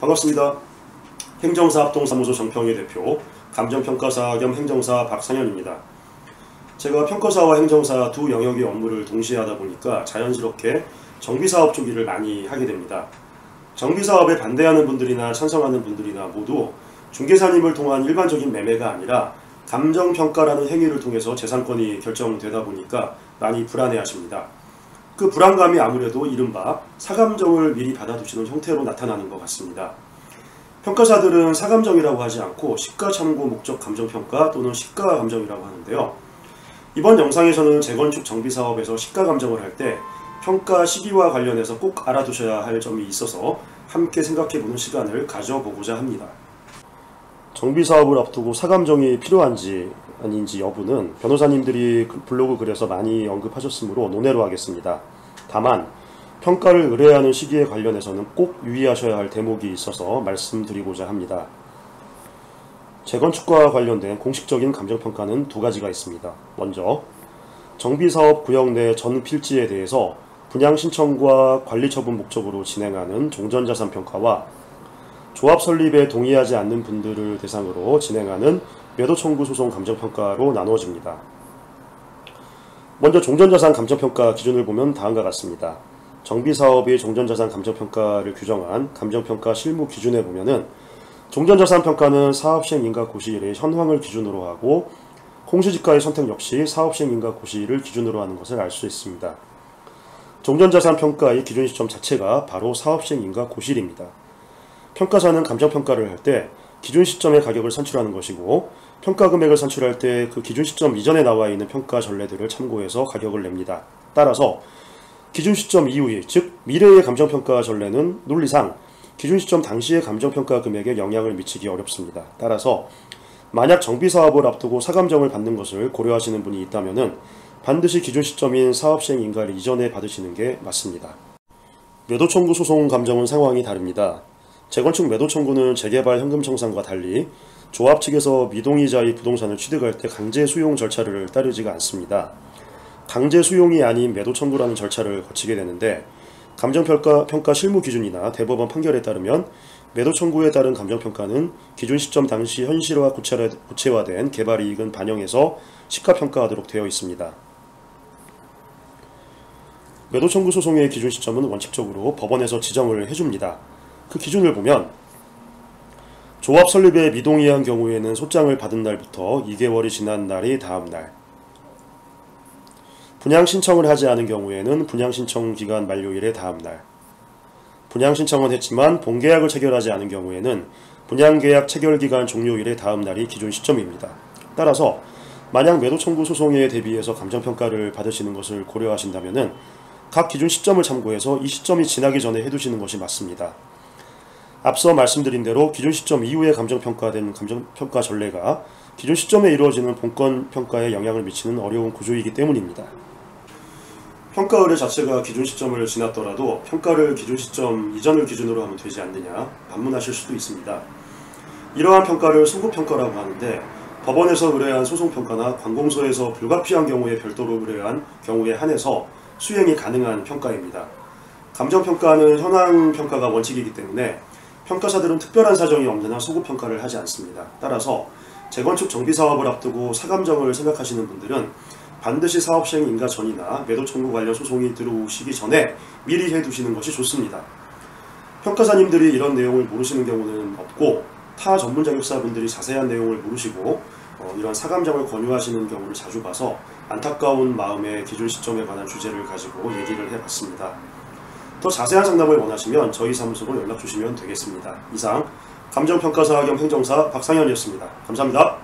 반갑습니다. 행정사 합동사무소 정평희 대표, 감정평가사 겸 행정사 박상현입니다. 제가 평가사와 행정사 두 영역의 업무를 동시에 하다 보니까 자연스럽게 정비사업 쪽 일을 많이 하게 됩니다. 정비사업에 반대하는 분들이나 찬성하는 분들이나 모두 중개사님을 통한 일반적인 매매가 아니라 감정평가라는 행위를 통해서 재산권이 결정되다 보니까 많이 불안해하십니다. 그 불안감이 아무래도 이른바 사감정을 미리 받아두시는 형태로 나타나는 것 같습니다. 평가사들은 사감정이라고 하지 않고 시가참고 목적 감정평가 또는 시가감정이라고 하는데요. 이번 영상에서는 재건축 정비사업에서 시가감정을 할 때 평가 시기와 관련해서 꼭 알아두셔야 할 점이 있어서 함께 생각해보는 시간을 가져보고자 합니다. 정비사업을 앞두고 사감정이 필요한지 아닌지 여부는 변호사님들이 블로그 글에서 많이 언급하셨으므로 논외로 하겠습니다. 다만 평가를 의뢰하는 시기에 관련해서는 꼭 유의하셔야 할 대목이 있어서 말씀드리고자 합니다. 재건축과 관련된 공식적인 감정평가는 두 가지가 있습니다. 먼저 정비사업 구역 내 전 필지에 대해서 분양신청과 관리처분 목적으로 진행하는 종전자산평가와 조합 설립에 동의하지 않는 분들을 대상으로 진행하는 매도청구 소송 감정평가로 나누어집니다. 먼저 종전자산 감정평가 기준을 보면 다음과 같습니다. 정비사업의 종전자산 감정평가를 규정한 감정평가 실무 기준에 보면은 종전자산평가는 사업시행 인가 고시일의 현황을 기준으로 하고 공시지가의 선택 역시 사업시행 인가 고시일을 기준으로 하는 것을 알 수 있습니다. 종전자산평가의 기준 시점 자체가 바로 사업시행 인가 고시일입니다. 평가사는 감정평가를 할 때 기준 시점의 가격을 산출하는 것이고 평가 금액을 산출할 때 그 기준 시점 이전에 나와 있는 평가 전례들을 참고해서 가격을 냅니다. 따라서 기준 시점 이후의, 즉 미래의 감정평가 전례는 논리상 기준 시점 당시의 감정평가 금액에 영향을 미치기 어렵습니다. 따라서 만약 정비사업을 앞두고 사감정을 받는 것을 고려하시는 분이 있다면 반드시 기준 시점인 사업시행 인가를 이전에 받으시는 게 맞습니다. 매도청구 소송 감정은 상황이 다릅니다. 재건축 매도청구는 재개발 현금청산과 달리 조합 측에서 미동의자의 부동산을 취득할 때 강제 수용 절차를 따르지가 않습니다. 강제 수용이 아닌 매도청구라는 절차를 거치게 되는데 감정평가 실무 기준이나 대법원 판결에 따르면 매도청구에 따른 감정평가는 기준 시점 당시 현실화 구체화된 개발이익은 반영해서 시가평가하도록 되어 있습니다. 매도청구 소송의 기준 시점은 원칙적으로 법원에서 지정을 해줍니다. 그 기준을 보면 조합 설립에 미동의한 경우에는 소장을 받은 날부터 2개월이 지난 날이 다음 날, 분양신청을 하지 않은 경우에는 분양신청 기간 만료일의 다음 날, 분양신청은 했지만 본계약을 체결하지 않은 경우에는 분양계약 체결기간 종료일의 다음 날이 기준 시점입니다. 따라서 만약 매도청구 소송에 대비해서 감정평가를 받으시는 것을 고려하신다면 각 기준 시점을 참고해서 이 시점이 지나기 전에 해두시는 것이 맞습니다. 앞서 말씀드린 대로 기준 시점 이후에 감정평가된 감정평가 전례가 기준 시점에 이루어지는 본건평가에 영향을 미치는 어려운 구조이기 때문입니다. 평가 의뢰 자체가 기준 시점을 지났더라도 평가를 기준 시점 이전을 기준으로 하면 되지 않느냐 반문하실 수도 있습니다. 이러한 평가를 소급평가라고 하는데 법원에서 의뢰한 소송평가나 관공서에서 불가피한 경우에 별도로 의뢰한 경우에 한해서 수행이 가능한 평가입니다. 감정평가는 현황평가가 원칙이기 때문에 평가사들은 특별한 사정이 없는 한 소급평가를 하지 않습니다. 따라서 재건축 정비사업을 앞두고 사감정을 생각하시는 분들은 반드시 사업시행 인가 전이나 매도청구 관련 소송이 들어오시기 전에 미리 해두시는 것이 좋습니다. 평가사님들이 이런 내용을 모르시는 경우는 없고 타 전문 자격사분들이 자세한 내용을 모르시고 이런 사감정을 권유하시는 경우를 자주 봐서 안타까운 마음에 기준 시점에 관한 주제를 가지고 얘기를 해봤습니다. 더 자세한 상담을 원하시면 저희 사무소로 연락 주시면 되겠습니다. 이상 감정평가사 겸 행정사 박상현이었습니다. 감사합니다.